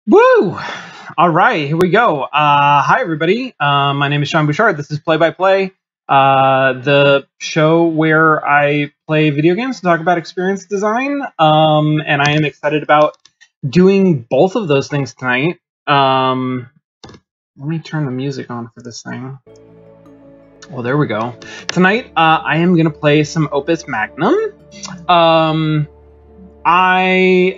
Woo! All right, here we go. Hi, everybody. My name is Sean Bouchard. This is Play by Play, the show where I play video games and talk about experience design. And I am excited about doing both of those things tonight. Let me turn the music on for this thing. Well, there we go. Tonight, I am going to play some Opus Magnum. I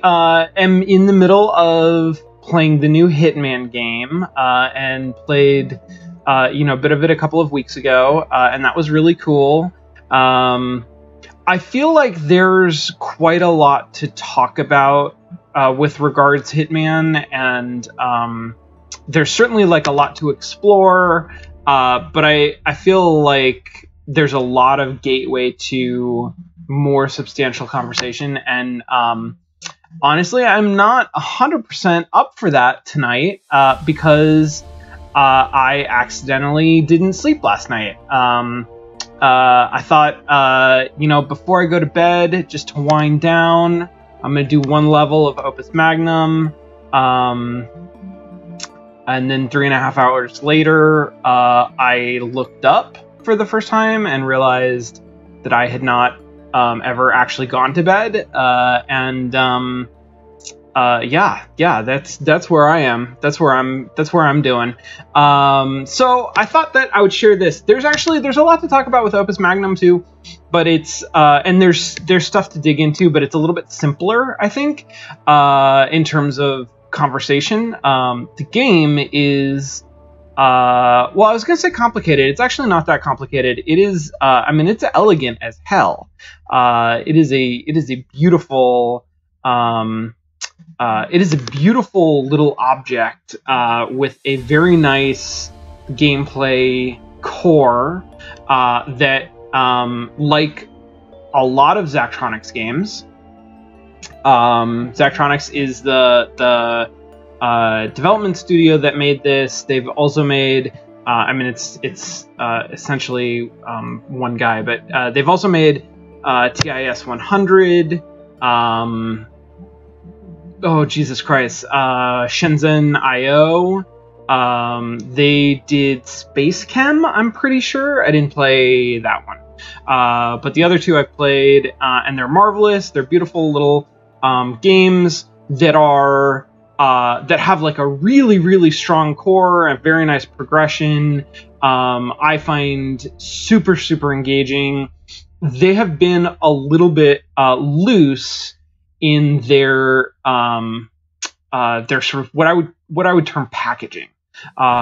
am in the middle of playing the new Hitman game, and played, a bit of it a couple of weeks ago, and that was really cool. I feel like there's quite a lot to talk about with regards to Hitman, and there's certainly like a lot to explore, but I feel like there's a lot of gateway to more substantial conversation, and honestly, I'm not 100% up for that tonight, because I accidentally didn't sleep last night. I thought, before I go to bed, just to wind down, I'm going to do one level of Opus Magnum, and then 3.5 hours later, I looked up for the first time and realized that I had not ever actually gone to bed, that's where I am. That's where I'm doing. So I thought that I would share this. There's a lot to talk about with Opus Magnum too, but it's and there's stuff to dig into, but it's a little bit simpler, I think, in terms of conversation. The game is I was gonna say complicated. It's actually not that complicated. It is. It's elegant as hell. It is a beautiful. It is a beautiful little object with a very nice gameplay core that, like a lot of Zachtronics games, Zachtronics is the development studio that made this. They've also made, it's essentially one guy, but they've also made TIS 100. Oh, Jesus Christ. Shenzhen IO. They did Space Chem, I'm pretty sure. I didn't play that one. But the other two I've played, and they're marvelous. They're beautiful little games that are that have like a really, really strong core and very nice progression. I find super, super engaging. They have been a little bit loose in their sort of what I would term packaging.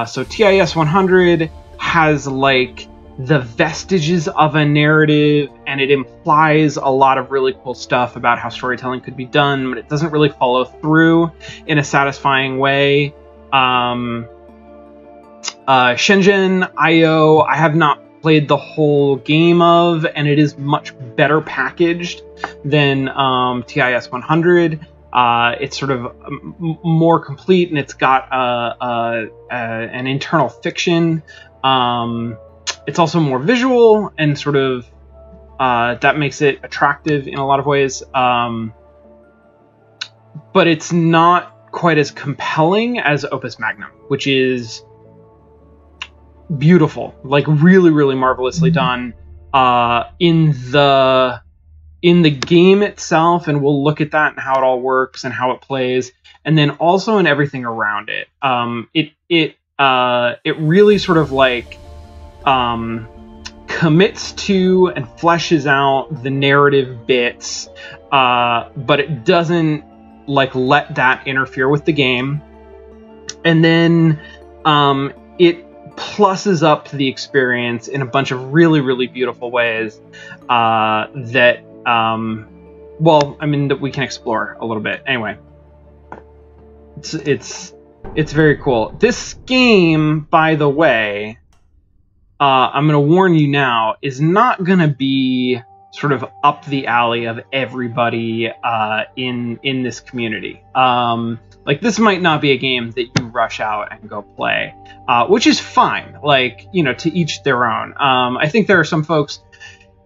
So TIS 100 has like the vestiges of a narrative, and it implies a lot of really cool stuff about how storytelling could be done, but it doesn't really follow through in a satisfying way. Shenzhen IO, I have not played the whole game of, and it is much better packaged than TIS 100. It's sort of more complete, and it's got an internal fiction. It's also more visual, and sort of that makes it attractive in a lot of ways. But it's not quite as compelling as Opus Magnum, which is beautiful, like really, really marvelously done in the game itself, and we'll look at that and how it all works and how it plays, and then also in everything around it. It really sort of like commits to and fleshes out the narrative bits, but it doesn't like let that interfere with the game, and then it pluses up the experience in a bunch of really, really beautiful ways that we can explore a little bit. Anyway, it's very cool. This game, by the way, I'm going to warn you now, is not going to be sort of up the alley of everybody in this community. Like, this might not be a game that you rush out and go play, which is fine. Like, to each their own. I think there are some folks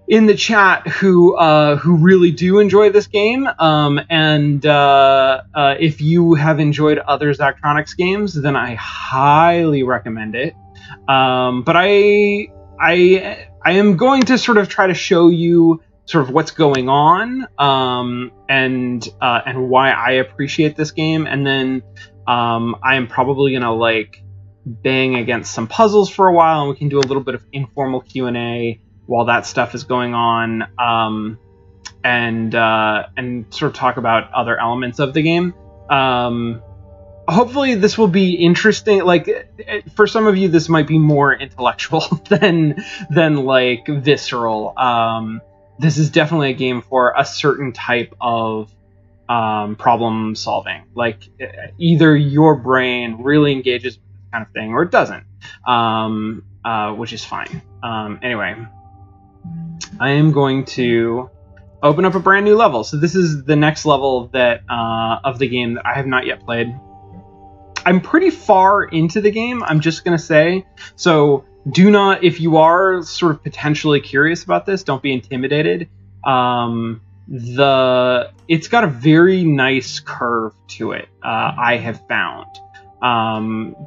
in the chat who really do enjoy this game, and if you have enjoyed other Zachtronics games, then I highly recommend it. But I am going to sort of try to show you sort of what's going on, and why I appreciate this game, and then I am probably gonna like bang against some puzzles for a while, and we can do a little bit of informal Q&A while that stuff is going on, and sort of talk about other elements of the game. Hopefully this will be interesting. Like, for some of you, this might be more intellectual than like visceral. This is definitely a game for a certain type of problem solving. Like, either your brain really engages with this kind of thing, or it doesn't, which is fine. Anyway, I am going to open up a brand new level. So this is the next level that of the game that I have not yet played. I'm pretty far into the game, I'm just going to say. So do not, if you are sort of potentially curious about this, don't be intimidated. It's got a very nice curve to it, I have found.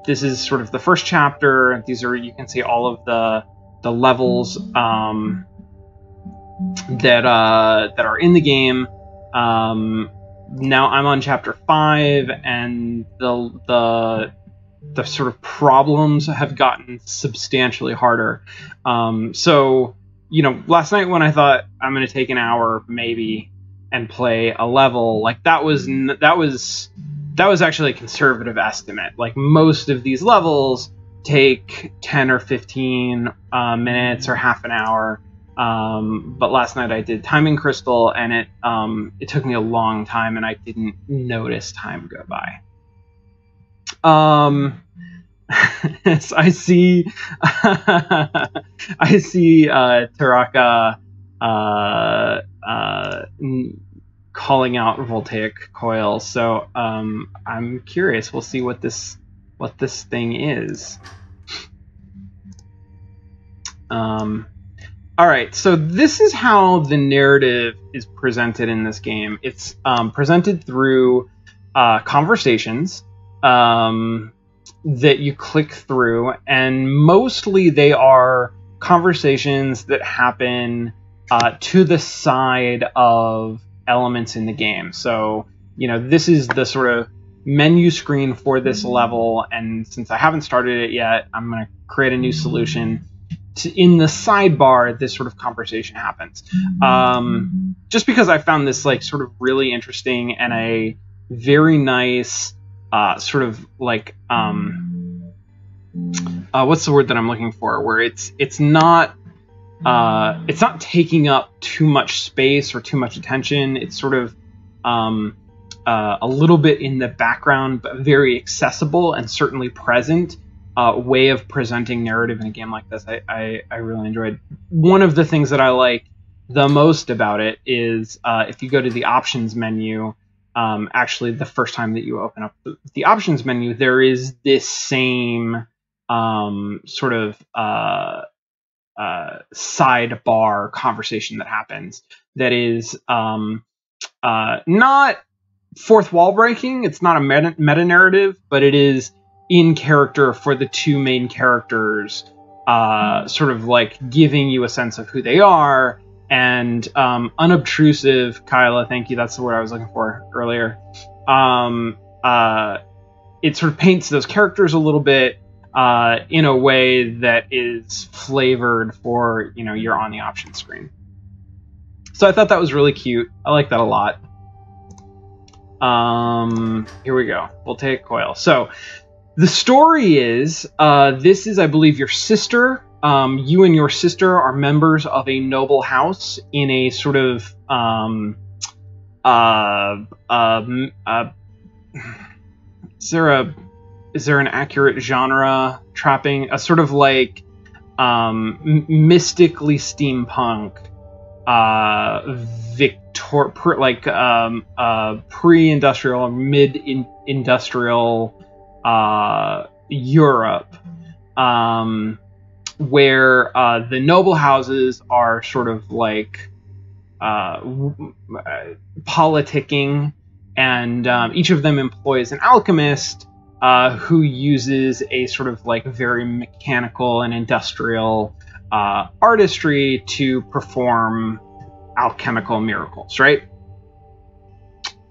This is sort of the first chapter. These are, you can see all of the levels that are in the game. Now I'm on chapter 5, and the sort of problems have gotten substantially harder. So, you know, last night when I thought I'm going to take an hour maybe and play a level, like that was actually a conservative estimate. Like, most of these levels take 10 or 15 minutes or half an hour. But last night I did Timing Crystal, and it took me a long time, and I didn't notice time go by. Yes, I see Taraka calling out voltaic coil. So I'm curious. We'll see what this thing is. All right, so this is how the narrative is presented in this game. It's presented through conversations that you click through, and mostly they are conversations that happen to the side of elements in the game. So, you know, this is the sort of menu screen for this level, and since I haven't started it yet, I'm going to create a new solution. In the sidebar, this sort of conversation happens. Just because I found this like sort of really interesting and a very nice sort of like what's the word that I'm looking for? Where it's not taking up too much space or too much attention. It's sort of a little bit in the background, but very accessible and certainly present. Way of presenting narrative in a game like this. I really enjoyed. One of the things that I like the most about it is if you go to the options menu, actually the first time that you open up the options menu, there is this same sort of sidebar conversation that happens that is not fourth wall breaking. It's not a meta narrative, but it is in character for the two main characters, sort of like giving you a sense of who they are, and unobtrusive. Kyla, thank you, that's the word I was looking for earlier. It sort of paints those characters a little bit in a way that is flavored for, you know, you're on the option screen. So I thought that was really cute. I like that a lot. Here we go. Voltaic coil. So the story is, this is, I believe, your sister. You and your sister are members of a noble house in a sort of, is there an accurate genre trapping? A sort of like, mystically steampunk, pre-industrial, mid-industrial, Europe, where the noble houses are sort of like politicking, and each of them employs an alchemist who uses a sort of like very mechanical and industrial artistry to perform alchemical miracles, right?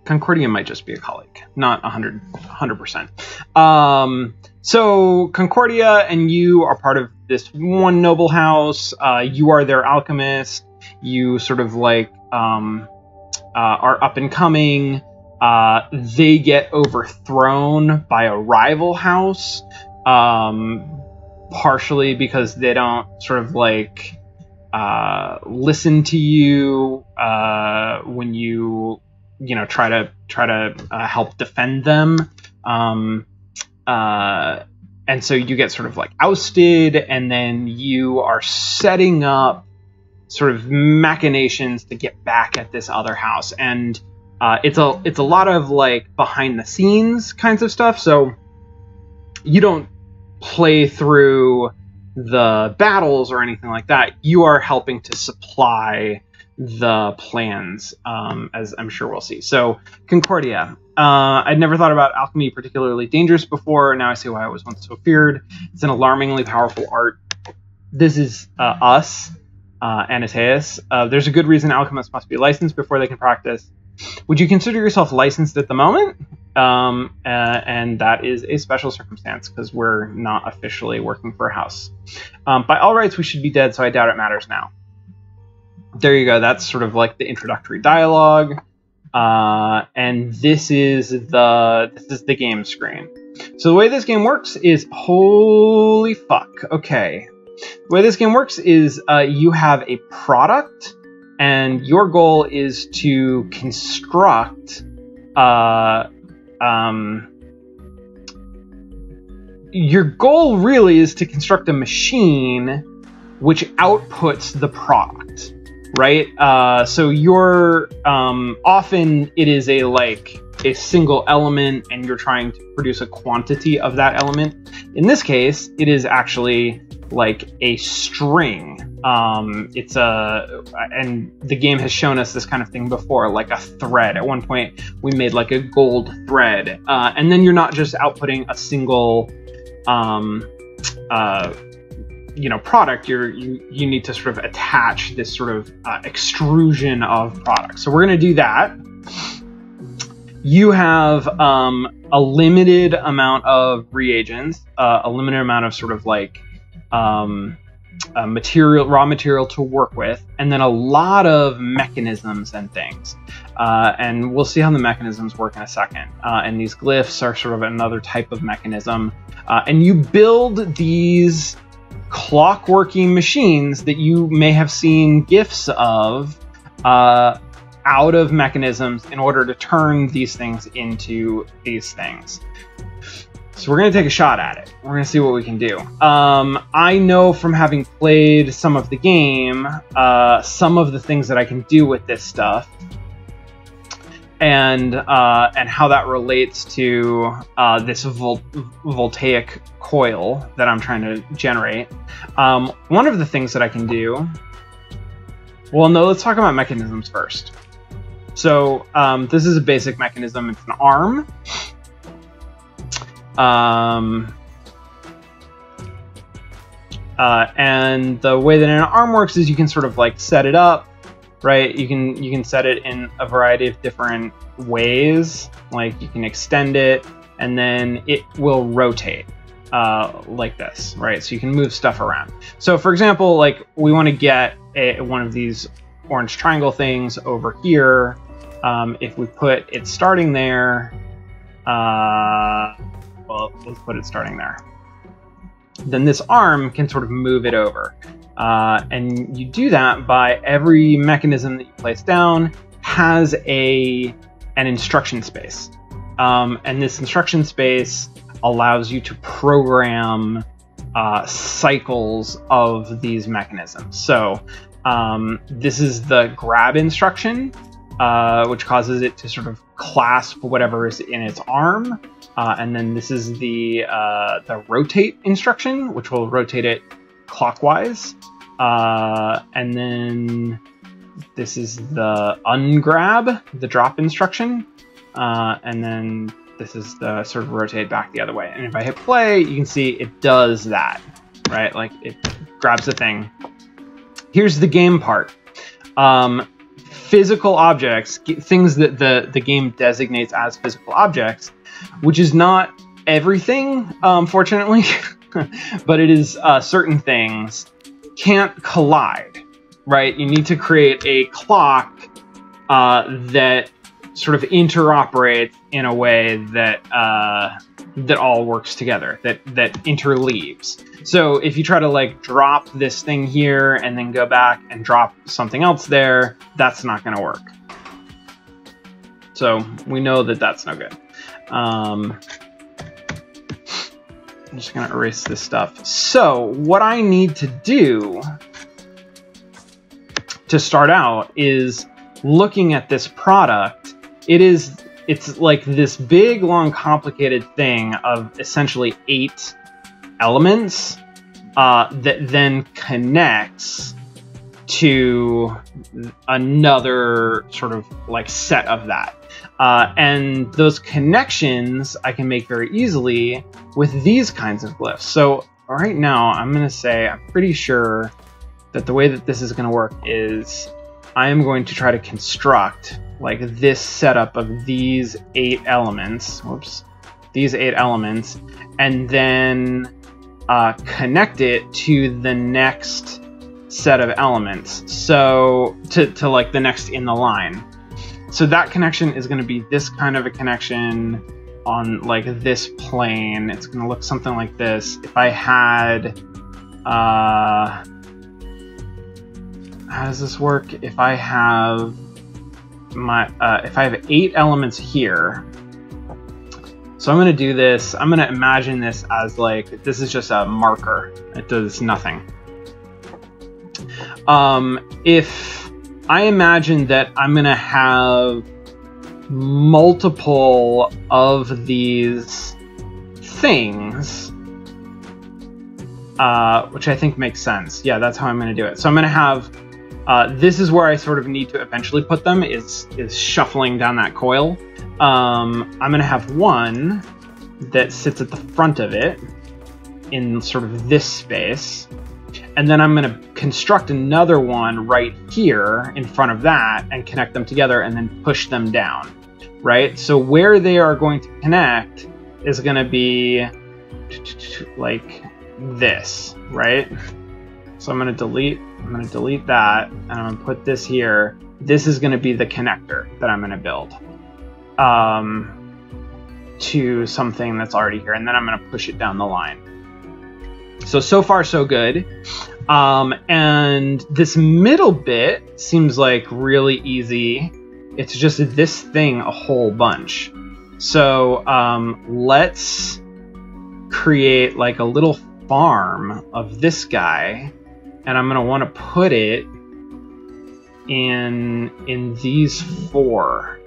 Concordia might just be a colleague, not 100%. So Concordia and you are part of this one noble house. You are their alchemist. You sort of like are up and coming. They get overthrown by a rival house, partially because they don't sort of like listen to you when you try to help defend them, and so you get sort of like ousted, and then you are setting up sort of machinations to get back at this other house, and it's a lot of like behind the scenes kinds of stuff. So you don't play through the battles or anything like that. You are helping to supply the plans, as I'm sure we'll see. So Concordia, I'd never thought about alchemy particularly dangerous before. Now I see why it was once so feared. It's an alarmingly powerful art. This is us, Anateus. There's a good reason alchemists must be licensed before they can practice. Would you consider yourself licensed at the moment? And that is a special circumstance because we're not officially working for a house. By all rights, we should be dead, so I doubt it matters now. There you go. That's sort of like the introductory dialogue. And this is the game screen. So the way this game works is, holy fuck. Okay. The way this game works is you have a product, and your goal is to construct your goal really is to construct a machine which outputs the product, right? So you're often it is a single element, and you're trying to produce a quantity of that element. In this case, it is actually like a string. And the game has shown us this kind of thing before, like a thread. At one point, we made like a gold thread, and then you're not just outputting a single, product. You need to sort of attach this sort of extrusion of products. So we're going to do that. You have a limited amount of reagents, a limited amount of sort of like raw material to work with, and then a lot of mechanisms and things. And we'll see how the mechanisms work in a second. And these glyphs are sort of another type of mechanism. And you build these clockworky machines that you may have seen GIFs of out of mechanisms in order to turn these things into these things. So we're going to take a shot at it. We're going to see what we can do. I know from having played some of the game, some of the things that I can do with this stuff, and how that relates to this voltaic coil that I'm trying to generate. One of the things that I can do... Well, no, let's talk about mechanisms first. So this is a basic mechanism. It's an arm. And the way that an arm works is you can sort of like set it up, right? You can set it in a variety of different ways. Like you can extend it, and then it will rotate like this, right? So you can move stuff around. So for example, like we want to get one of these orange triangle things over here. If we put it starting there, well, let's put it starting there. Then this arm can sort of move it over. And you do that by every mechanism that you place down has an instruction space. And this instruction space allows you to program cycles of these mechanisms. So this is the grab instruction, which causes it to sort of clasp whatever is in its arm. And then this is the rotate instruction, which will rotate it clockwise. And then this is the ungrab, the drop instruction. And then this is the sort of rotate back the other way. And if I hit play, you can see it does that, right? Like it grabs the thing. Here's the game part. Physical objects, things that the game designates as physical objects, which is not everything, fortunately, but it is certain things can't collide, right? You need to create a clock that sort of interoperates in a way that that all works together, that interleaves. So if you try to like drop this thing here and then go back and drop something else there, that's not going to work. So we know that that's no good. I'm just going to erase this stuff. So what I need to do to start out is looking at this product. It's like this big, long, complicated thing of essentially 8 elements that then connects to another sort of like set of that. And those connections I can make very easily with these kinds of glyphs. So right now I'm going to say I'm pretty sure that the way that this is going to work is I am going to try to construct like this setup of these 8 elements, these 8 elements, and then connect it to the next set of elements. So to like the next in the line. So that connection is going to be this kind of a connection on like this plane. It's going to look something like this. If I had, how does this work? If I have if I have 8 elements here, so I'm going to do this. I'm going to imagine this as like, this is just a marker. It does nothing. If I imagine that I'm going to have multiple of these things, which I think makes sense. Yeah, that's how I'm going to do it. So I'm going to have, this is where I sort of need to eventually put them, is shuffling down that coil. I'm going to have one that sits at the front of it in sort of this space. And then I'm going to construct another one right here in front of that and connect them together and then push them down, right? So where they are going to connect is going to be like this, right? So I'm going to delete that, and I'm going to put this here. This is going to be the connector that I'm going to build to something that's already here, and then I'm going to push it down the line. So far so good. And this middle bit seems like really easy. It's just this thing a whole bunch. So let's create like a little farm of this guy, and I'm going to want to put it in these 4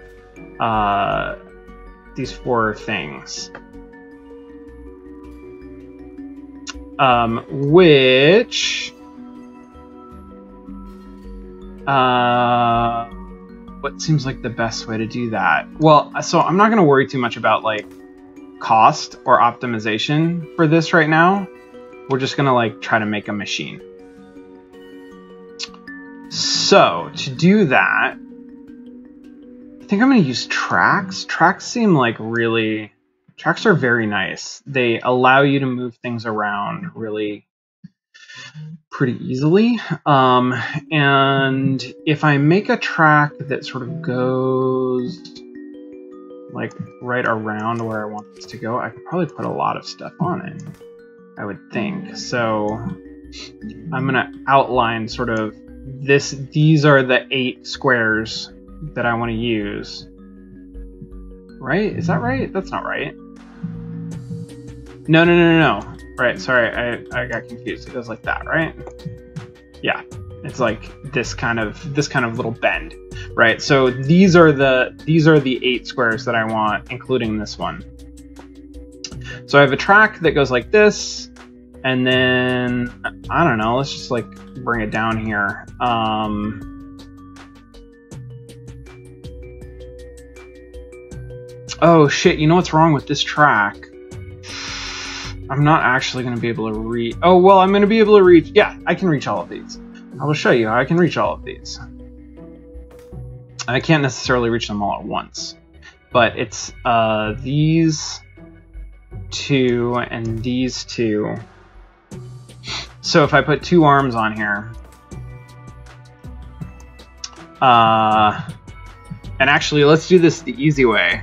things. Which what seems like the best way to do that? Well, so I'm not going to worry too much about like cost or optimization for this right now. We're just going to like try to make a machine. So to do that, I think I'm going to use tracks. Tracks seem like really... Tracks are very nice. They allow you to move things around really pretty easily. And if I make a track that sort of goes like right around where I want this to go, I could probably put a lot of stuff on it, I would think. So I'm going to outline sort of this. These are the 8 squares that I want to use. Right? Is that right? That's not right. No. Right, sorry, I got confused. It goes like that, right? Yeah, it's like this kind of little bend, right? So these are the 8 squares that I want, including this one. So I have a track that goes like this, And then, I don't know, let's just like bring it down here. Oh shit, you know what's wrong with this track? I'm not actually going to be able to reach. Oh, well, I'm going to be able to reach. Yeah, I can reach all of these. I will show you how I can reach all of these. I can't necessarily reach them all at once, but it's these two and these two. So if I put 2 arms on here, and actually let's do this the easy way,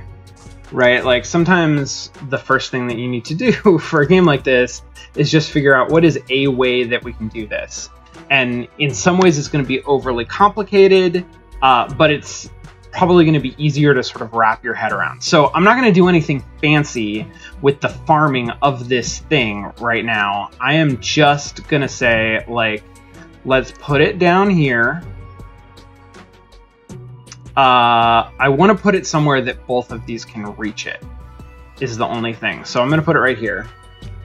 right? Like sometimes the first thing that you need to do for a game like this is just figure out what is a way that we can do this. And in some ways it's going to be overly complicated, but it's probably going to be easier to sort of wrap your head around. So I'm not going to do anything fancy with the farming of this thing right now. I am just going to say, like, let's put it down here. I want to put it somewhere that both of these can reach it, is the only thing. So I'm going to put it right here.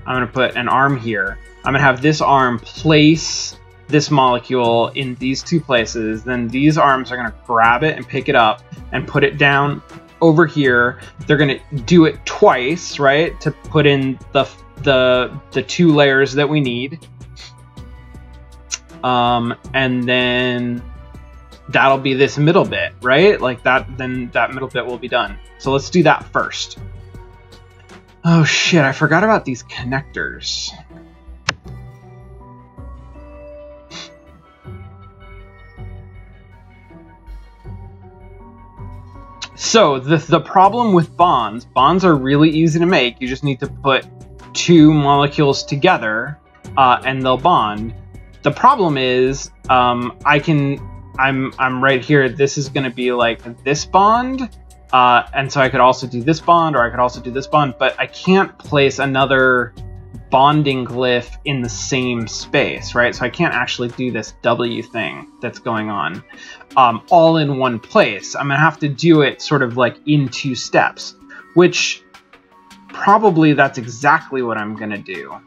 I'm going to put an arm here. I'm going to have this arm place this molecule in these 2 places. Then these arms are going to grab it and pick it up and put it down over here. They're going to do it twice, right, to put in the 2 layers that we need. And then that'll be this middle bit, right? Like that, then that middle bit will be done. So let's do that first. Oh shit, I forgot about these connectors. So the problem with bonds are really easy to make. You just need to put 2 molecules together and they'll bond. The problem is I'm right here. This is going to be like this bond. And so I could also do this bond, or I could also do this bond, but I can't place another bonding glyph in the same space, right? So I can't actually do this W thing that's going on all in one place. I'm gonna have to do it sort of like in 2 steps, which probably that's exactly what I'm gonna do.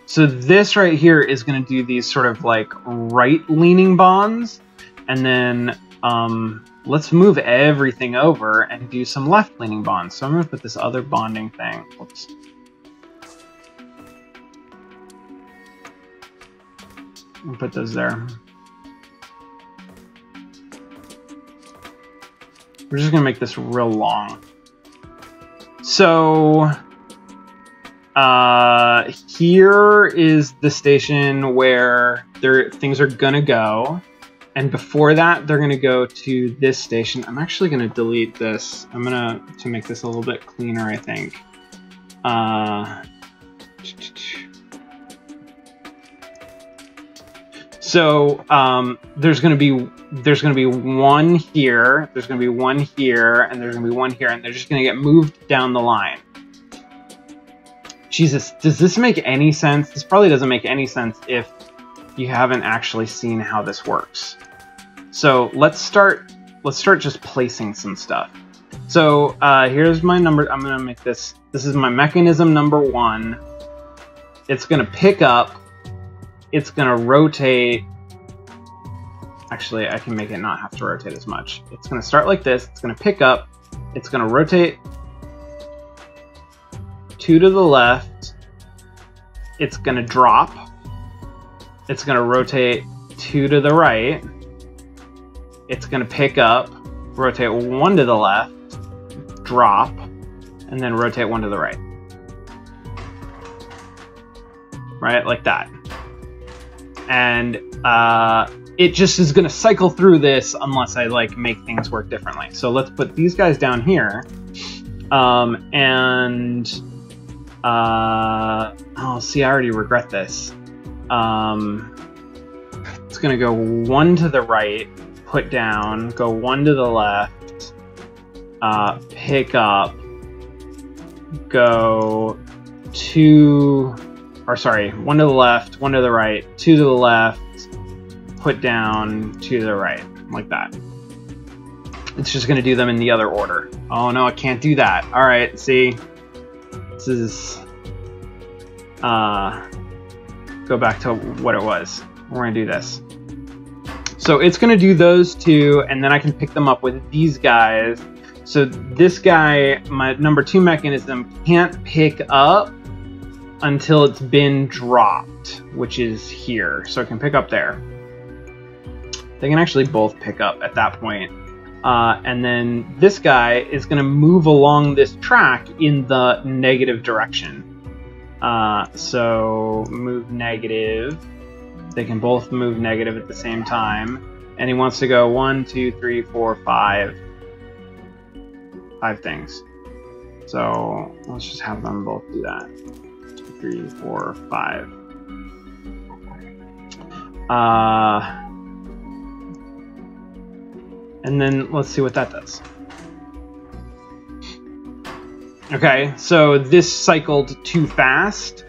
So this right here is gonna do these sort of like right-leaning bonds, and then let's move everything over and do some left-leaning bonds. So I'm going to put this other bonding thing. Whoops. I'll put those there. We're just going to make this real long. So here is the station where things are going to go. And before that, they're going to go to this station. I'm actually going to delete this. I'm going to make this a little bit cleaner, I think. So there's going to be one here. There's going to be one here, and there's going to be one here, and they're just going to get moved down the line. Jesus, does this make any sense? This probably doesn't make any sense if you haven't actually seen how this works. So let's start just placing some stuff. So here's my number. I'm gonna make this is my mechanism number 1. It's gonna pick up, it's gonna rotate. Actually, I can make it not have to rotate as much. It's gonna start like this, it's gonna pick up, it's gonna rotate 2 to the left, it's gonna drop, it's going to rotate 2 to the right. It's going to pick up, rotate 1 to the left, drop, and then rotate 1 to the right. Right? Like that. And it just is going to cycle through this unless I like make things work differently. So let's put these guys down here. Oh, see, I already regret this. It's going to go 1 to the right, put down, go 1 to the left, pick up, go 1 to the left, 1 to the right, 2 to the left, put down, 2 to the right, like that. It's just going to do them in the other order. Oh no, I can't do that. All right, see, This is go back to what it was. We're gonna do this. So it's gonna do those two, and then I can pick them up with these guys. So this guy, my number 2 mechanism, can't pick up until it's been dropped, which is here. So it can pick up there. They can actually both pick up at that point. And then this guy is going to move along this track in the negative direction. So move negative. They can both move negative at the same time. And he wants to go 1, 2, 3, 4, 5. 5 things. So let's just have them both do that. 2, 3, 4, 5. And then let's see what that does. Okay, so this cycled too fast,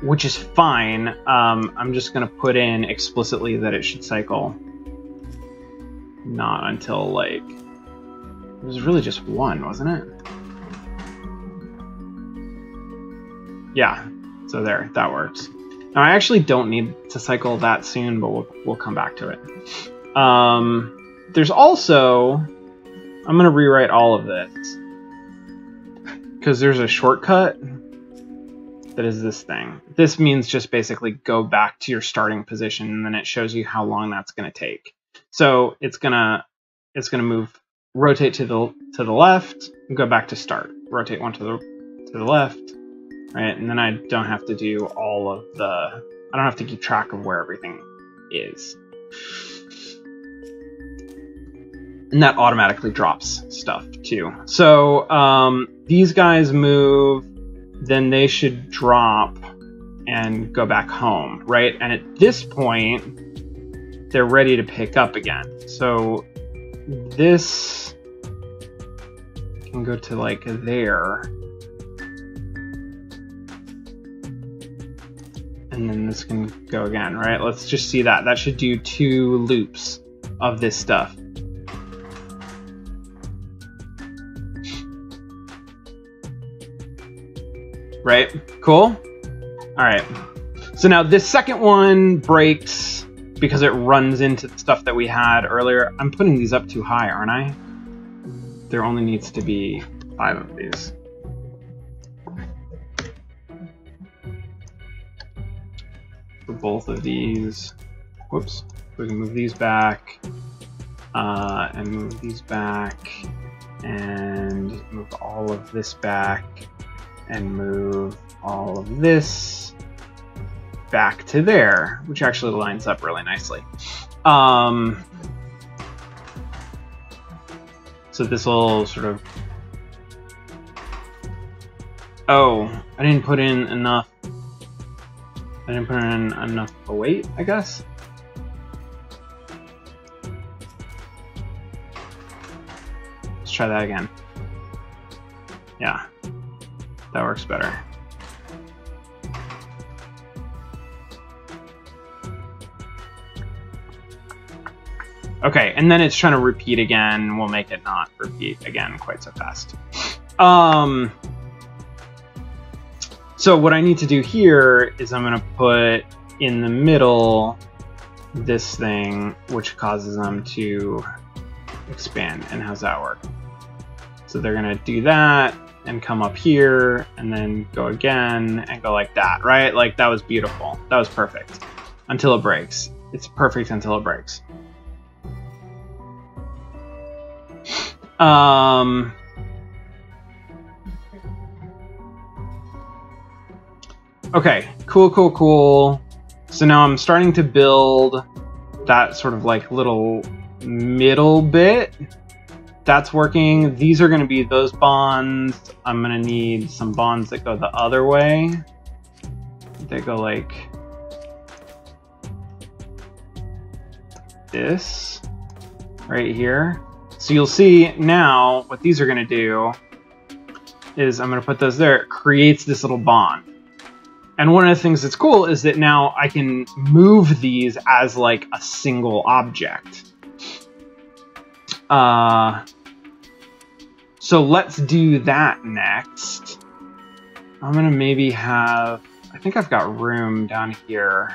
which is fine. I'm just going to put in explicitly that it should cycle. Not until, like... It was really just 1, wasn't it? Yeah, so there, that works. Now, I actually don't need to cycle that soon, but we'll come back to it. There's also... I'm going to rewrite all of this. Because there's a shortcut that is this thing. This means just basically go back to your starting position, and then it shows you how long that's going to take. So it's gonna move, rotate to the left, and go back to start. Rotate 1 to the left, right? And then I don't have to do all of the... I don't have to keep track of where everything is. And that automatically drops stuff too. So these guys move, then they should drop and go back home, right? And at this point, they're ready to pick up again. So this can go to like there. And then this can go again, right? Let's just see that. That should do 2 loops of this stuff. Right? Cool? Alright. So now this second one breaks because it runs into the stuff that we had earlier. I'm putting these up too high, aren't I? There only needs to be 5 of these. For both of these. Whoops. We can move these back. And move these back. And move all of this back. And move all of this back to there, which actually lines up really nicely. So this will sort of... Oh, I didn't put in enough... I didn't put in enough weight, I guess? Let's try that again. Yeah. That works better. Okay, and then it's trying to repeat again. We'll make it not repeat again quite so fast. So what I need to do here is I'm going to put in the middle this thing, which causes them to expand. And how's that work? So they're going to do that. And come up here, and then go again, and go like that, right? Like, that was beautiful. That was perfect. Until it breaks. It's perfect until it breaks. Okay, cool. So now I'm starting to build that sort of like little middle bit. That's working. These are going to be those bonds. I'm going to need some bonds that go the other way. They go like this right here. So you'll see now what these are going to do is I'm going to put those there. It creates this little bond. And one of the things that's cool is that now I can move these as like a So let's do that next. I'm gonna maybe have, I think I've got room down here.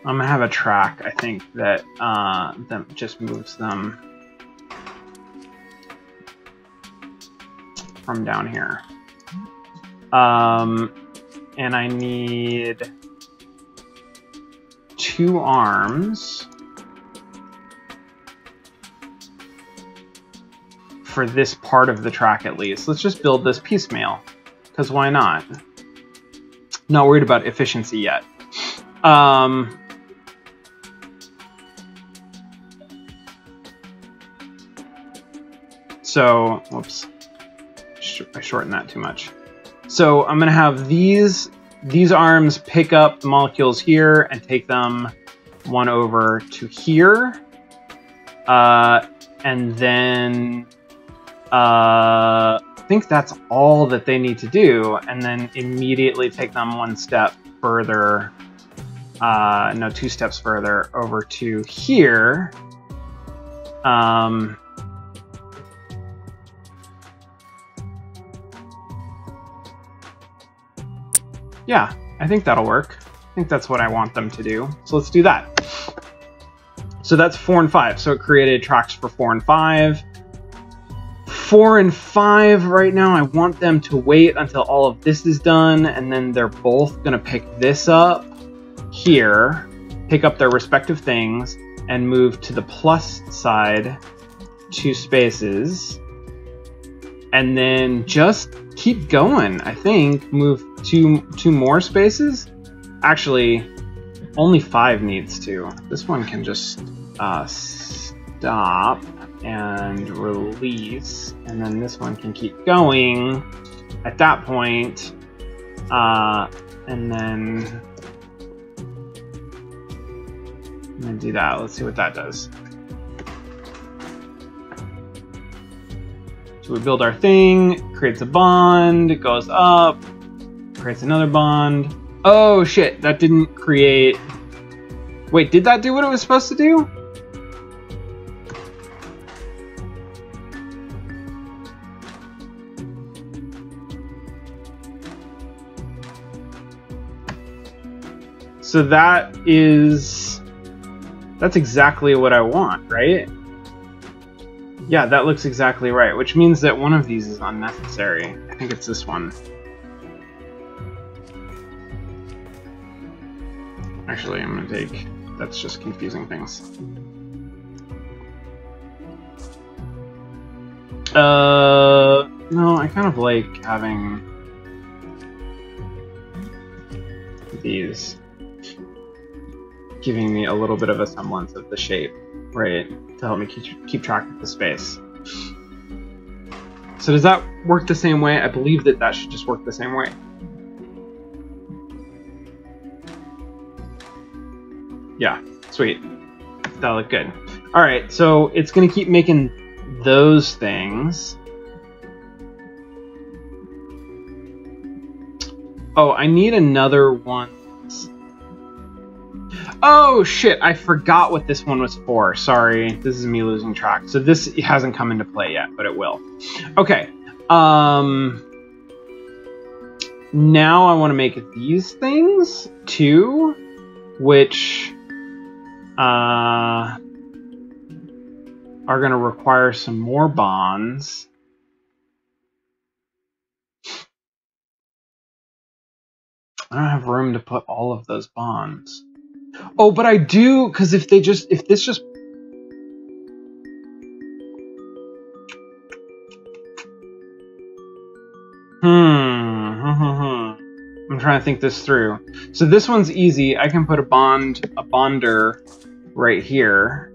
I'm gonna have a track, I think, that just moves them from down here. And I need 2 arms for this part of the track at least. Let's just build this piecemeal, because why not? Not worried about efficiency yet. So, whoops, I shortened that too much. So I'm gonna have these arms pick up the molecules here and take them one over to here. And then I think that's all that they need to do, and then immediately take them one step further, no, 2 steps further over to here. Yeah, I think that'll work. I think that's what I want them to do. So let's do that. So that's 4 and 5. So it created tracks for 4 and 5. 4 and 5 right now, I want them to wait until all of this is done, and then they're both gonna pick this up here, pick up their respective things, and move to the plus side 2 spaces. And then just keep going, I think. Move two more spaces. Actually, only 5 needs to. This one can just stop and release, and then this one can keep going at that point. And then I'm gonna do that. Let's see what that does. So we build our thing, creates a bond, it goes up, creates another bond. Oh shit, that didn't create... Wait, did that do what it was supposed to do? So that's exactly what I want, right? Yeah, that looks exactly right, which means that one of these is unnecessary. I think it's this one. Actually, I'm gonna take... That's just confusing things. No, I kind of like having these giving me a little bit of a semblance of the shape, right? To help me keep track of the space. So does that work the same way? I believe that that should just work the same way. Yeah, sweet. That looked good. All right, so it's gonna keep making those things. Oh, I need another one. Oh shit, I forgot what this one was for. Sorry, this is me losing track. So this hasn't come into play yet, but it will. Okay. Now I want to make these things too, which are going to require some more bonds. I don't have room to put all of those bonds. Oh, but I do, because if this just... I'm trying to think this through. So this one's easy. I can put a bonder right here.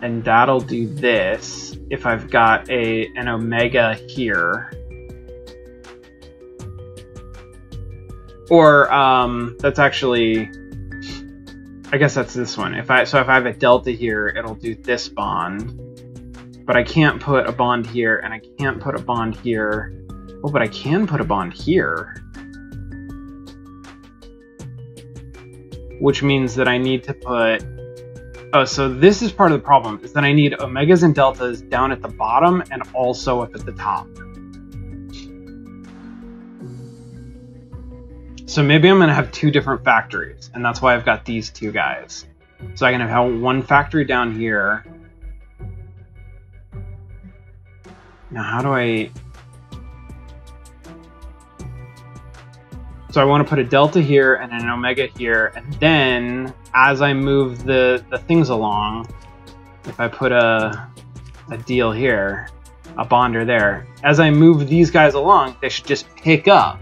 And that'll do this if I've got an omega here. Or that's actually, I guess that's this one. If I have a delta here, it'll do this bond. But I can't put a bond here, and I can't put a bond here. Oh, but I can put a bond here. Which means that I need to put... Oh, so this is part of the problem, is that I need omegas and deltas down at the bottom and also up at the top. So maybe I'm going to have two different factories, and that's why I've got these two guys. So I can have one factory down here. Now, how do I... So I want to put a delta here and an omega here, and then as I move the things along, if I put a deal here, a bonder there, as I move these guys along, they should just pick up.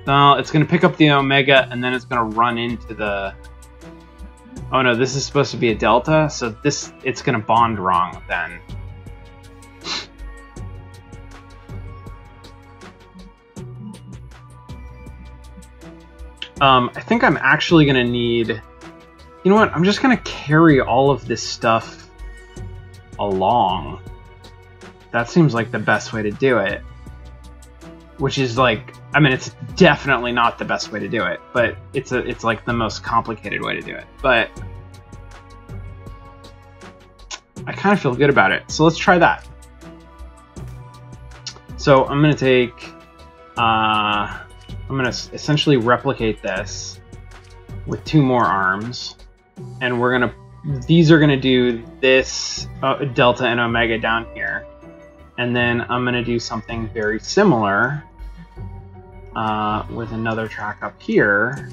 No, it's going to pick up the omega, and then it's going to run into the... Oh no, this is supposed to be a delta, so it's going to bond wrong then. I think I'm actually going to need... You know what? I'm just going to carry all of this stuff along. That seems like the best way to do it. Which is like... I mean, it's definitely not the best way to do it, but it's like the most complicated way to do it. But I kind of feel good about it. So let's try that. So I'm going to take... I'm going to essentially replicate this with two more arms, and we're going to, these are going to do this delta and omega down here, and then I'm going to do something very similar with another track up here.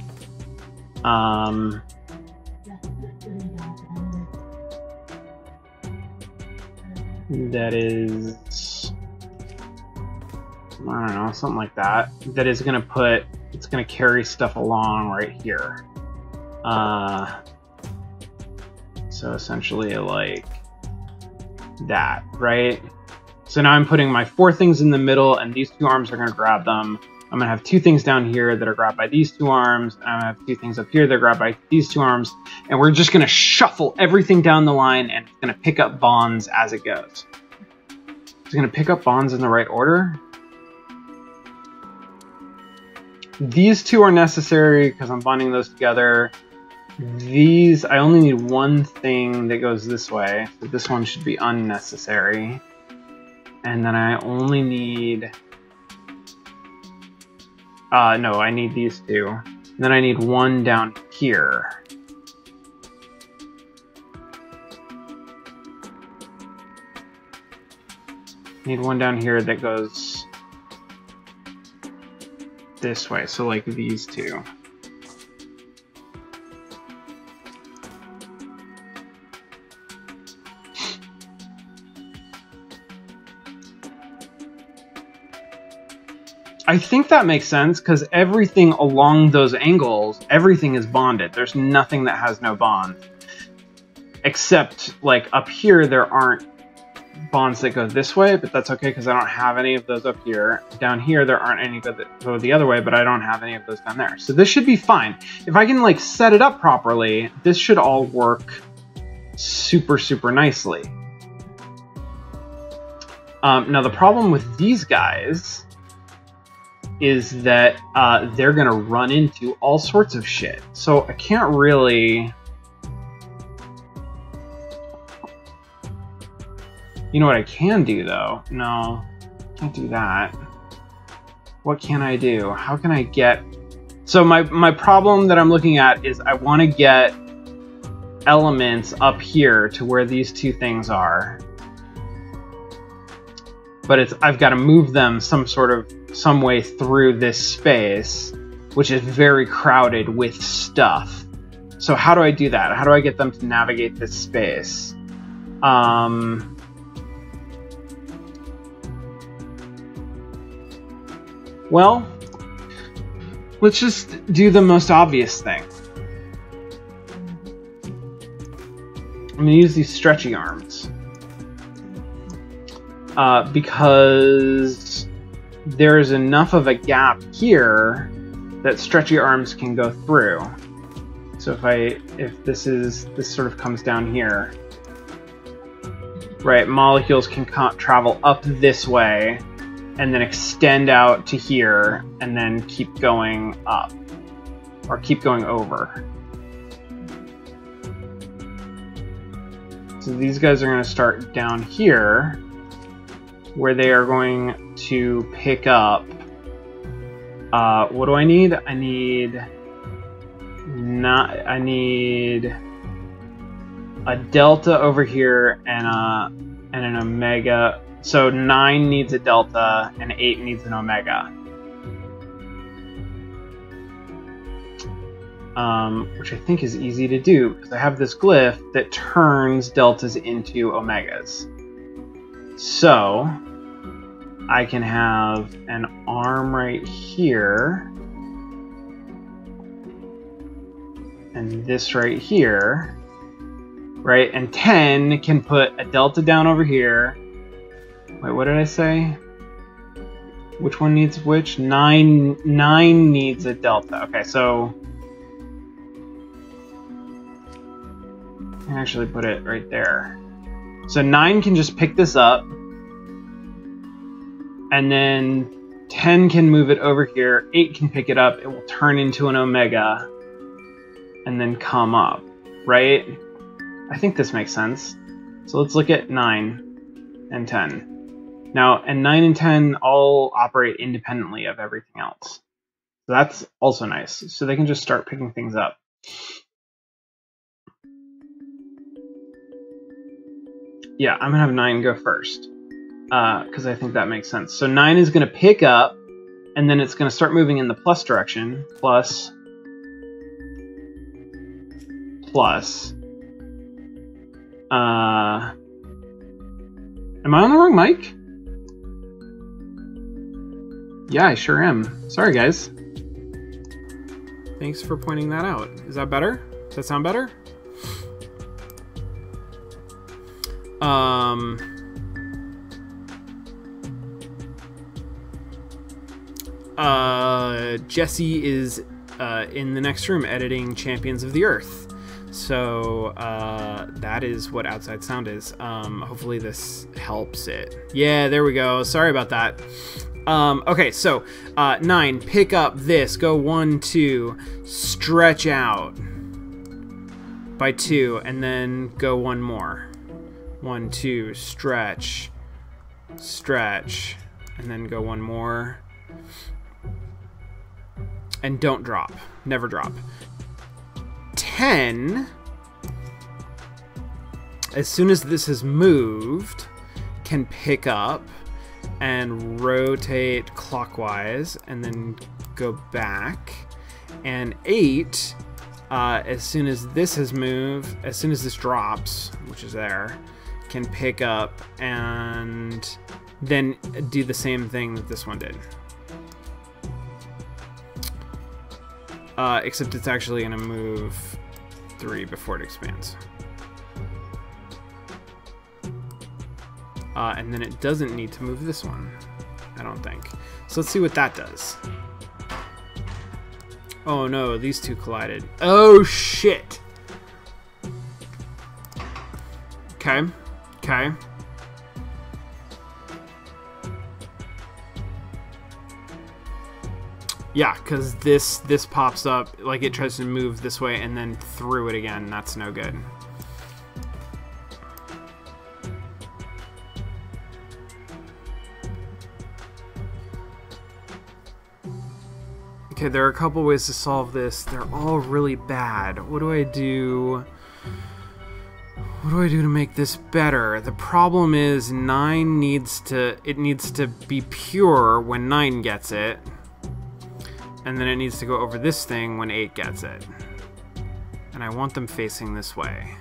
That is, I don't know, something like that. That is going to put, it's going to carry stuff along right here. So essentially like that, right? So now I'm putting my four things in the middle, and these two arms are going to grab them. I'm going to have two things down here that are grabbed by these two arms, and I'm going to have two things up here that are grabbed by these two arms, and we're just going to shuffle everything down the line, and it's going to pick up bonds as it goes. It's going to pick up bonds in the right order. These two are necessary because I'm bonding those together. These, I only need one thing that goes this way, so this one should be unnecessary. And then I only need... no, I need these two. And then I need one down here. I need one down here that goes this way, so like these two. I think that makes sense, because everything along those angles, everything is bonded. There's nothing that has no bond. Except, like, up here, there aren't bonds that go this way, but that's okay, because I don't have any of those up here. Down here, there aren't any that go the other way, but I don't have any of those down there. So this should be fine. If I can, like, set it up properly, this should all work super, super nicely. Now, the problem with these guys is that they're going to run into all sorts of shit. So I can't really... You know what I can do, though? No, can't do that. What can I do? How can I get... So my problem that I'm looking at is I want to get elements up here to where these two things are. But I've got to move them some way through this space, which is very crowded with stuff. So how do I do that? How do I get them to navigate this space? Well, let's just do the most obvious thing. I'm going to use these stretchy arms. Because there's enough of a gap here that stretchy arms can go through. So if this sort of comes down here, right, molecules can travel up this way and then extend out to here and then keep going up. or keep going over. So these guys are going to start down here, where they are going to pick up. What do I need? I need a delta over here and an omega. So 9 needs a delta and 8 needs an omega. Which I think is easy to do because I have this glyph that turns deltas into omegas. So I can have an arm right here and this right here, right? And 10 can put a delta down over here. Wait, what did I say? Which one needs which? 9 needs a delta. Okay, so I can actually put it right there. So 9 can just pick this up, and then 10 can move it over here. 8 can pick it up. It will turn into an omega and then come up, right? I think this makes sense. So let's look at 9 and 10. Now, and 9 and 10 all operate independently of everything else. So that's also nice. So they can just start picking things up. Yeah, I'm gonna have 9 go first because I think that makes sense. So 9 is gonna pick up, and then it's gonna start moving in the plus direction. Plus, plus. Am I on the wrong mic? Yeah, I sure am. Sorry, guys. Thanks for pointing that out. Is that better? Does that sound better? Jesse is in the next room editing Champions of the Earth. So that is what outside sound is. Hopefully this helps it. Yeah, there we go. Sorry about that. Okay, so 9, pick up this, go 1, 2, stretch out by 2, and then go 1 more. 1, 2, stretch, stretch, and then go 1 more. And don't drop. Never drop. 10, as soon as this has moved, can pick up and rotate clockwise and then go back. And 8, as soon as this has moved, as soon as this drops, which is there, can pick up and then do the same thing that this one did. Except it's actually going to move 3 before it expands. And then it doesn't need to move this one, I don't think. So let's see what that does. Oh no, these two collided. Oh shit! Okay, okay. Yeah, because this pops up, like it tries to move this way and then through it again. That's no good. Okay, there are a couple ways to solve this. They're all really bad. What do I do? What do I do to make this better? The problem is 9 needs to be pure when 9 gets it. And then it needs to go over this thing when 8 gets it. And I want them facing this way.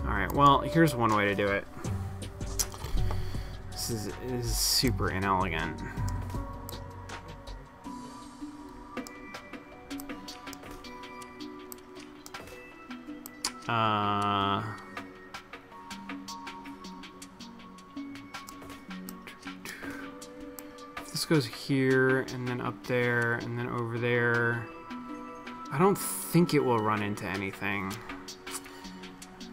Alright, well, here's one way to do it. This is super inelegant. This goes here, and then up there, and then over there. I don't think it will run into anything.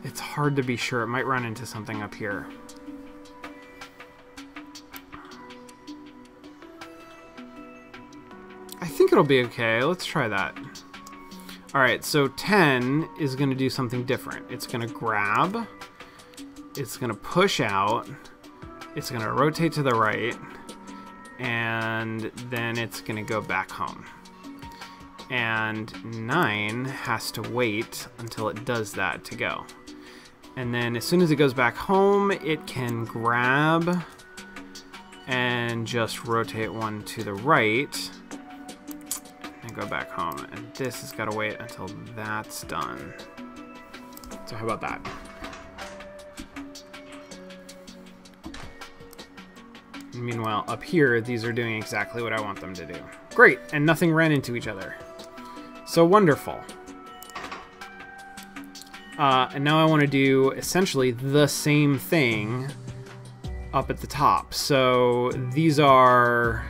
It's hard to be sure. It might run into something up here. think it'll be okay. Let's try that. All right, so 10 is going to do something different. It's going to grab. It's going to push out. It's going to rotate to the right. And then it's going to go back home. And 9 has to wait until it does that to go. And then as soon as it goes back home, it can grab and just rotate 1 to the right and go back home. And this has got to wait until that's done. So how about that? Meanwhile, up here, these are doing exactly what I want them to do. Great, and nothing ran into each other. So wonderful. And now I want to do essentially the same thing up at the top. So these are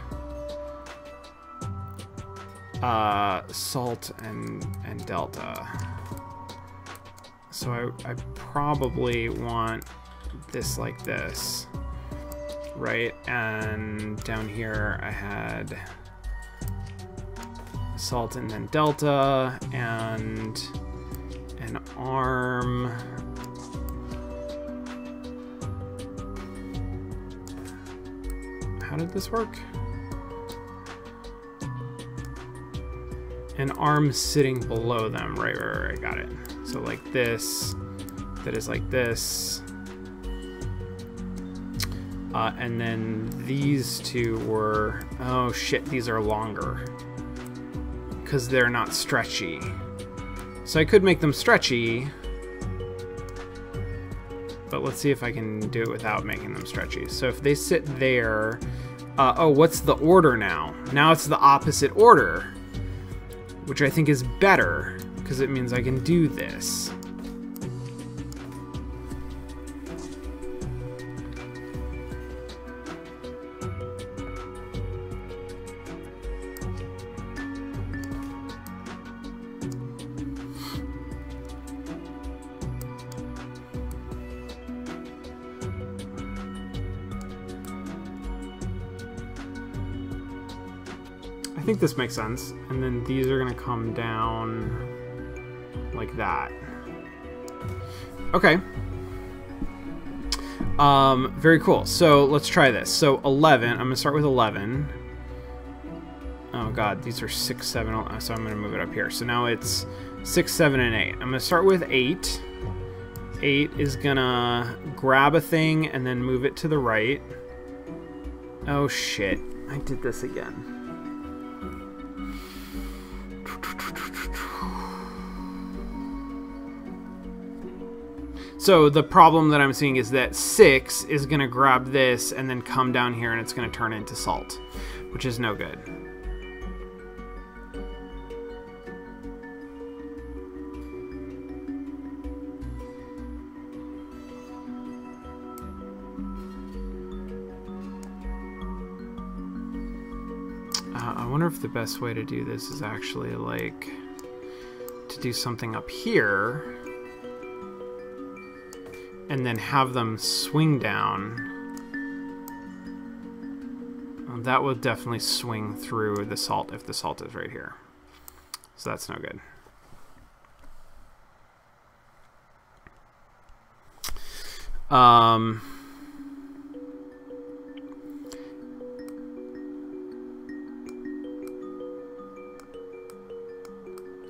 salt and delta. So I probably want this like this, right? And down here I had salt and then delta and an arm. How did this work? An arm sitting below them. Right, got it. So like this, that is like this. And then these two were, oh shit, these are longer because they're not stretchy. So I could make them stretchy, but let's see if I can do it without making them stretchy. So if they sit there, oh, what's the order now? Now it's the opposite order, which I think is better because it means I can do this. I think this makes sense. And then these are going to come down like that. Okay. Very cool. So let's try this. So 11, I'm going to start with 11. Oh god, these are 6, 7, so I'm going to move it up here. So now it's 6, 7, and 8. I'm going to start with 8. 8 is going to grab a thing and then move it to the right. Oh shit, I did this again. So the problem that I'm seeing is that 6 is going to grab this and then come down here and it's going to turn into salt, which is no good. I wonder if the best way to do this is actually like to do something up here and then have them swing down. Well, that would definitely swing through the salt if the salt is right here. So that's no good.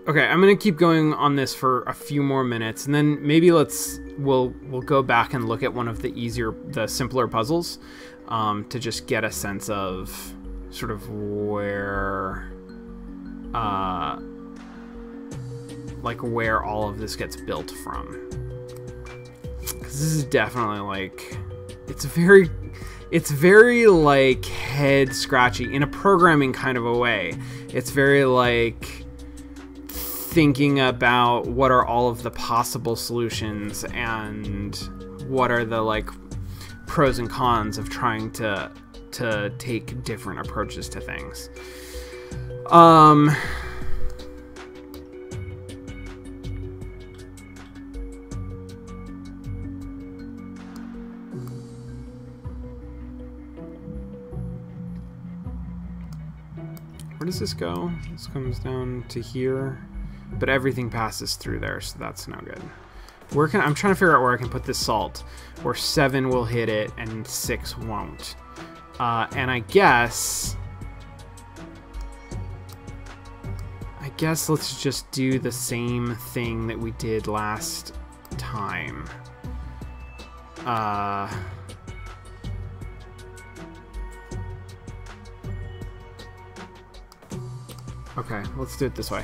Okay, I'm gonna keep going on this for a few more minutes, and then maybe we'll go back and look at one of the simpler puzzles, to just get a sense of sort of where, like where all of this gets built from. Because this is definitely like, it's very like head scratchy in a programming kind of a way. It's very like thinking about what are all of the possible solutions and what are the like pros and cons of trying to take different approaches to things. Where does this go? This comes down to here, but everything passes through there, so that's no good. I'm trying to figure out where I can put this salt, where 7 will hit it and 6 won't. And I guess let's just do the same thing that we did last time. Okay, let's do it this way.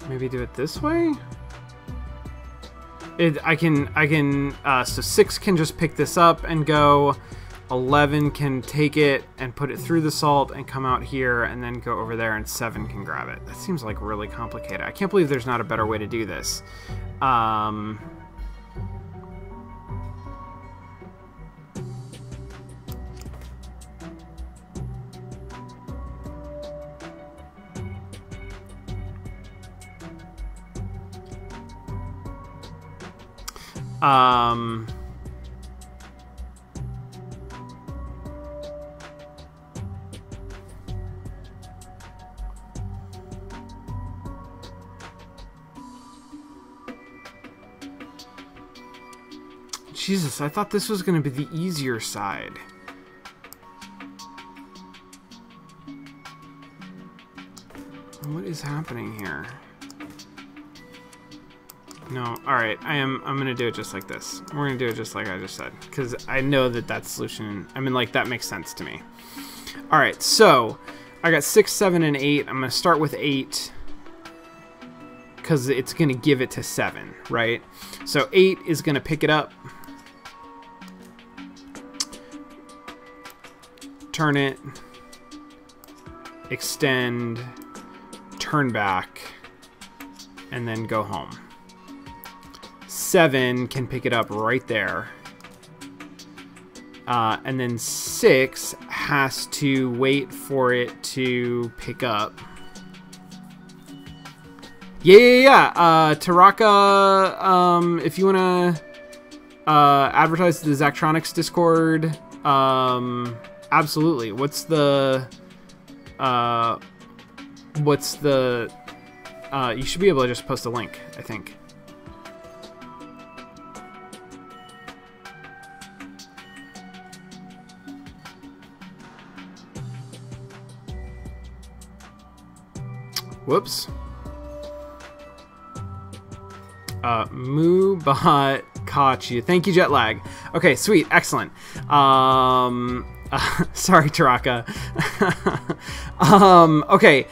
Maybe do it this way? So 6 can just pick this up and go. 11 can take it and put it through the salt and come out here and then go over there, and 7 can grab it. That seems like really complicated. I can't believe there's not a better way to do this. Jesus, I thought this was going to be the easier side. What is happening here? No, alright, I'm gonna do it just like this. We're gonna do it just like I just said, because I know that that's solution. I mean, like, that makes sense to me. Alright, so I got 6, 7, and 8. I'm gonna start with 8, because it's gonna give it to 7, right? So 8 is gonna pick it up, turn it, extend, turn back, and then go home. 7 can pick it up right there. And then 6 has to wait for it to pick up. Yeah. Taraka, if you want to advertise the Zachtronics Discord, absolutely. What's the... you should be able to just post a link, I think. Whoops. Moobot caught you. Thank you, Jetlag. Okay, sweet. Excellent. Sorry, Taraka. Okay.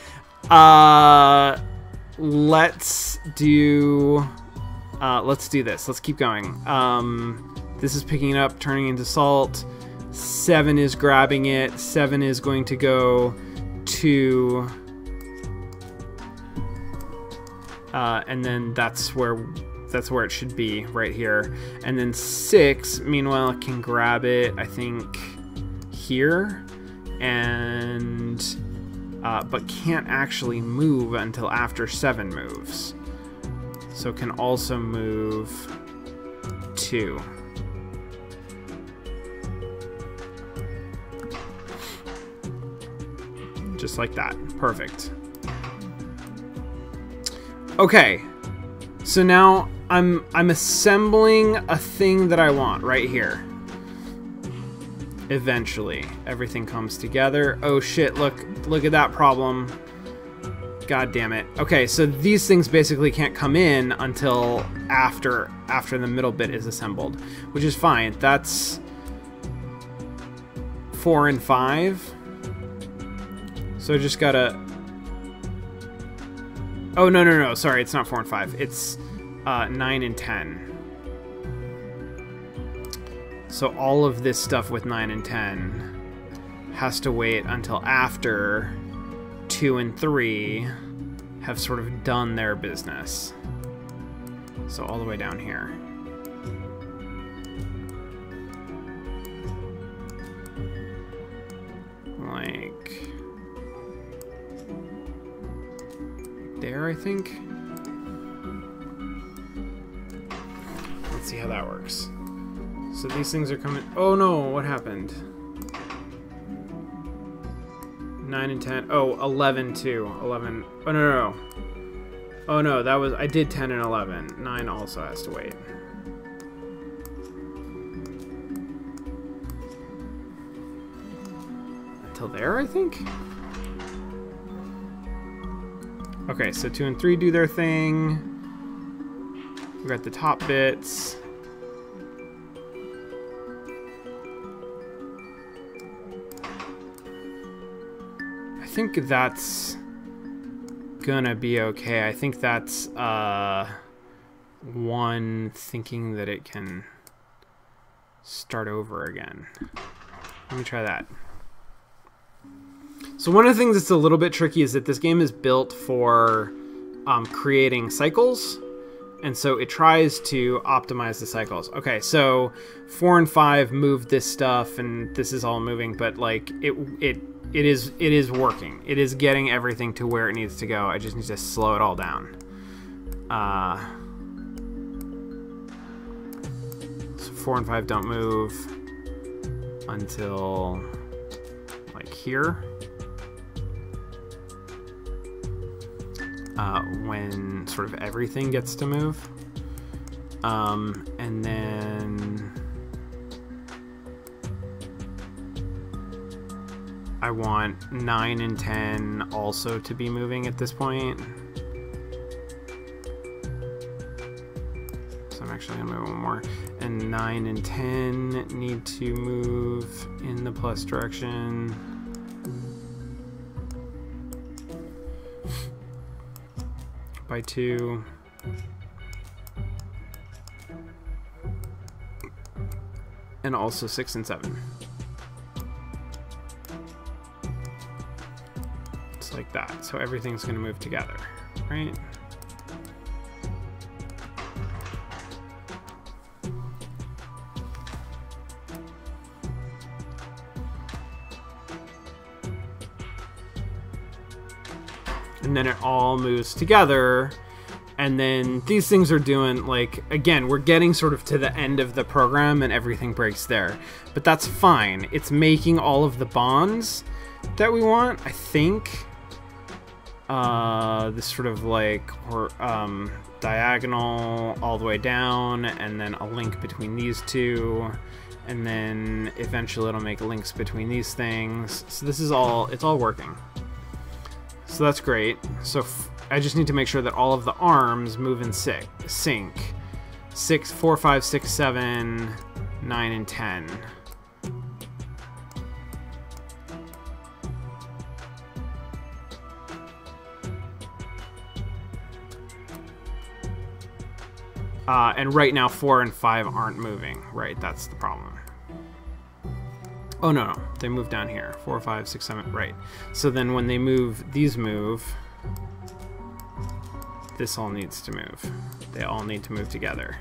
Let's do this. Let's keep going. This is picking it up, turning into salt. 7 is grabbing it. 7 is going to go to... and then that's where it should be, right here. And then 6, meanwhile, can grab it, I think, here, and but can't actually move until after 7 moves. So can also move 2. Just like that. Perfect. Okay, so now I'm assembling a thing that I want right here. Eventually, everything comes together. Oh shit! Look at that problem. God damn it. Okay, so these things basically can't come in until after the middle bit is assembled, which is fine. That's 4 and 5. So I just gotta. Oh, no, sorry, it's not 4 and 5. It's 9 and 10. So all of this stuff with 9 and 10 has to wait until after 2 and 3 have sort of done their business. So all the way down here. Like there, I think. Let's see how that works. So these things are coming. Oh no, what happened? 9 and 10. Oh, 11 too. 11. Oh no. Oh no, that was, I did 10 and 11. 9 also has to wait. Until there, I think? Okay, so 2 and 3 do their thing. We got the top bits. I think that's gonna be okay. I think that's one thinking that it can start over again. Let me try that. So one of the things that's a little bit tricky is that this game is built for creating cycles, and so it tries to optimize the cycles. Okay, so 4 and 5 moved this stuff, and this is all moving, but like it is working. It is getting everything to where it needs to go. I just need to slow it all down. So 4 and 5 don't move until like here. When sort of everything gets to move. And then I want 9 and 10 also to be moving at this point. So I'm actually gonna move one more. And 9 and 10 need to move in the plus direction. By 2. And also 6 and 7. It's like that. So everything's going to move together, right? And then it all moves together, and then these things are doing, like, again, we're getting sort of to the end of the program and everything breaks there, but that's fine. It's making all of the bonds that we want, I think. This sort of like diagonal all the way down, and then a link between these two, and then eventually it'll make links between these things. So this is all, it's all working. So that's great. So I just need to make sure that all of the arms move in sync. 4, 5, 6, 7, 9, and 10. And right now 4 and 5 aren't moving. Right, that's the problem. Oh, no, they move down here. 4, 5, 6, 7, right. So then when they move, these move, this all needs to move. They all need to move together.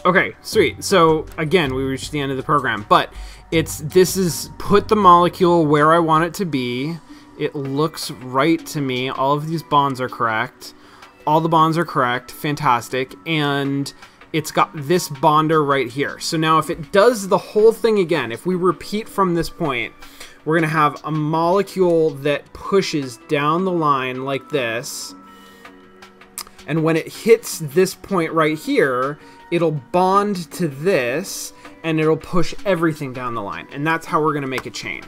Okay, sweet. So again, we reached the end of the program, but this is put the molecule where I want it to be. It looks right to me. All of these bonds are correct. All the bonds are correct. Fantastic. And it's got this bonder right here. So now if it does the whole thing again, if we repeat from this point, we're going to have a molecule that pushes down the line like this. And when it hits this point right here, it'll bond to this, and it'll push everything down the line. And that's how we're going to make a chain.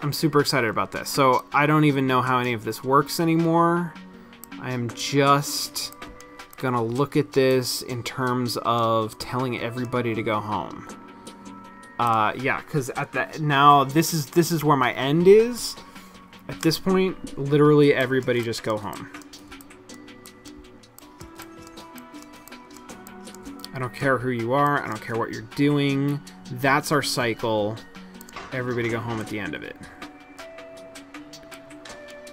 I'm super excited about this. So I don't even know how any of this works anymore. I am just gonna look at this in terms of telling everybody to go home. Yeah, because now this is where my end is. At this point, literally everybody just go home. I don't care who you are. I don't care what you're doing. That's our cycle. Everybody go home at the end of it.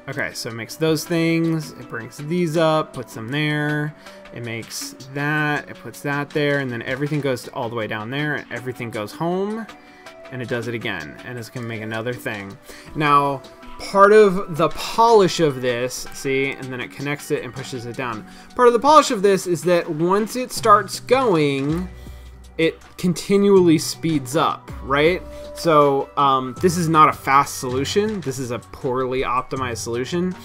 Okay, so it makes those things. It brings these up, puts them there. It makes that. It puts that there. And then everything goes all the way down there. And everything goes home. And it does it again. And it's going to make another thing. Now, part of the polish of this, see, and then it connects it and pushes it down. Part of the polish of this is that once it starts going, it continually speeds up, right? So this is not a fast solution. This is a poorly optimized solution.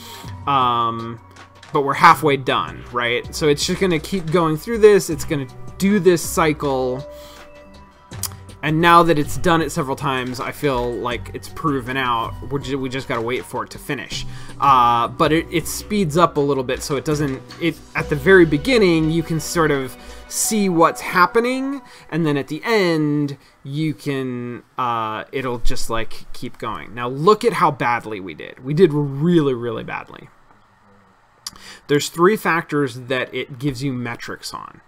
But we're halfway done, right? So it's just going to keep going through this. It's going to do this cycle. And now that it's done it several times, I feel like it's proven out. We just gotta wait for it to finish. But it speeds up a little bit, so it doesn't... At the very beginning, you can sort of see what's happening, and then at the end, you can... it'll just, like, keep going. Now, look at how badly we did. We did really, really badly. There's 3 factors that it gives you metrics on.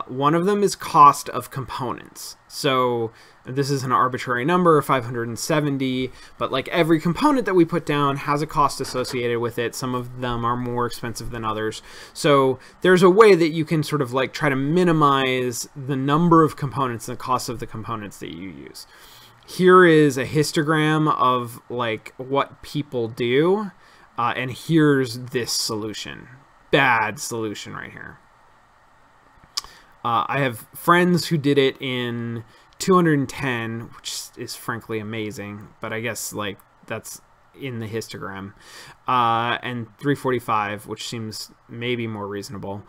One of them is cost of components. So this is an arbitrary number, 570, but like every component that we put down has a cost associated with it. Some of them are more expensive than others. So there's a way that you can sort of like try to minimize the number of components and the cost of the components that you use. Here is a histogram of like what people do, and here's this solution. Bad solution right here. I have friends who did it in 210, which is frankly amazing, but I guess like that's in the histogram, and 345, which seems maybe more reasonable.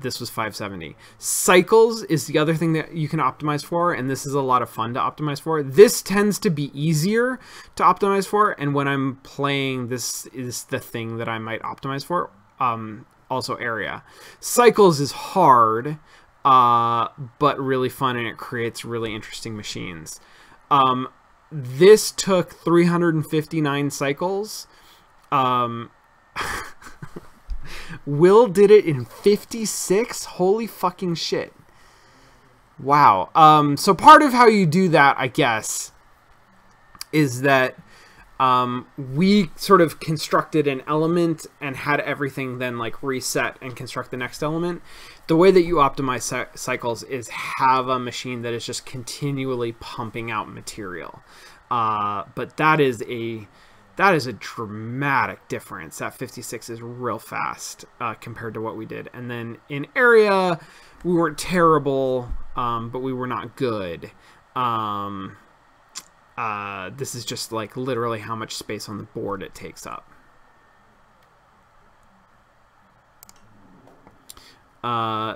This was 570. Cycles is the other thing that you can optimize for, and this is a lot of fun to optimize for. This tends to be easier to optimize for, and when I'm playing, this is the thing that I might optimize for. Also area. Cycles is hard, but really fun, and it creates really interesting machines. This took 359 cycles. Will did it in 56? Holy fucking shit. Wow. So part of how you do that, I guess, is that we sort of constructed an element and had everything then like reset and construct the next element. The way that you optimize cycles is have a machine that is just continually pumping out material. But that is a dramatic difference. That 56 is real fast compared to what we did. And then in area, we weren't terrible, but we were not good. This is just like literally how much space on the board it takes up.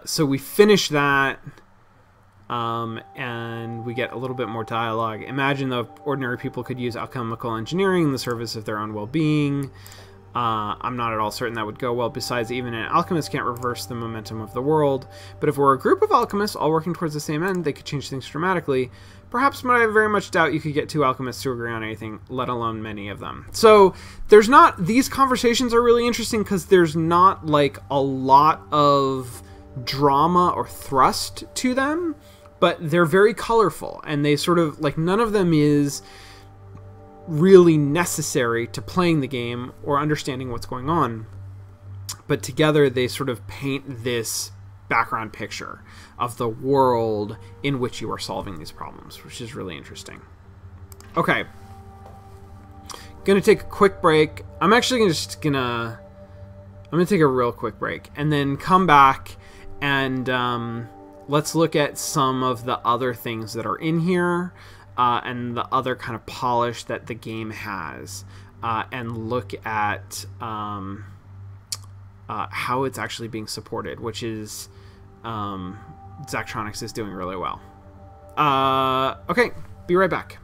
So we finish that, and we get a little bit more dialogue. Imagine though ordinary people could use alchemical engineering in the service of their own well-being. I'm not at all certain that would go well. Besides, even an alchemist can't reverse the momentum of the world. But if we're a group of alchemists all working towards the same end, they could change things dramatically. Perhaps, but I very much doubt you could get 2 alchemists to agree on anything, let alone many of them. So there's not... These conversations are really interesting because there's not like a lot of drama or thrust to them, but they're very colorful, and they sort of like none of them is really necessary to playing the game or understanding what's going on, but together they sort of paint this background picture of the world in which you are solving these problems, which is really interesting. Okay, gonna take a quick break. I'm actually gonna take a real quick break and then come back and let's look at some of the other things that are in here. And the other kind of polish that the game has, and look at how it's actually being supported, which is Zachtronics is doing really well. Okay, be right back.